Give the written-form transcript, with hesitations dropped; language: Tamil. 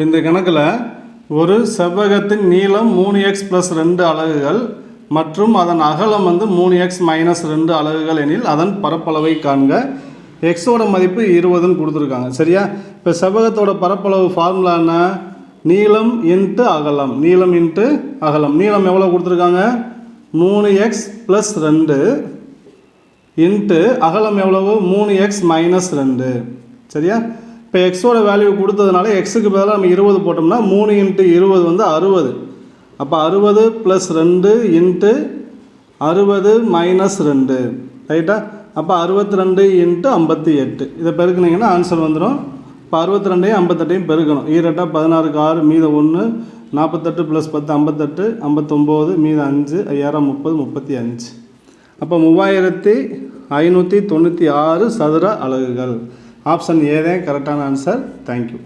இந்த கணக்கில் ஒரு செவ்வகத்தின் நீளம் 3x + 2 அலகுகள் மற்றும் அதன் அகலம் 3x - 2 அலகுகள் எனில் அதன் பரப்பளவை காண்க. எக்ஸோட மதிப்பு 20ன்னு கொடுத்துருக்காங்க. சரியா? இப்போ செவ்வகத்தோட பரப்பளவு ஃபார்முலா என்ன? நீளம் இன்ட்டு அகலம். நீளம் இன்ட்டு அகலம். நீளம் எவ்வளோ கொடுத்துருக்காங்க? 3x + 2 இன்ட்டு அகலம் எவ்வளவு? 3x - 2. சரியா? இப்போ எக்ஸோட வேல்யூ கொடுத்ததுனால எக்ஸுக்கு பதிலாக நம்ம 20 போட்டோம்னா 3 × 20 60. அப்போ 60 + 2 இன்ட்டு 60 - 2. ரைட்டா? அப்போ 62 × 58. இதை பெருக்குனிங்கன்னா ஆன்சர் வந்துடும். இப்போ 62ஐயும் 58ஐயும் பெருக்கணும். 2 × 16 = 6, மீத 1, 48 + 10 58, 59, மீத 5, 5 30, 35. அப்போ 3596 சதுர அலகுகள். ஆப்ஷன் ஏ தான் கரெக்டான ஆன்சர். தேங்க்யூ.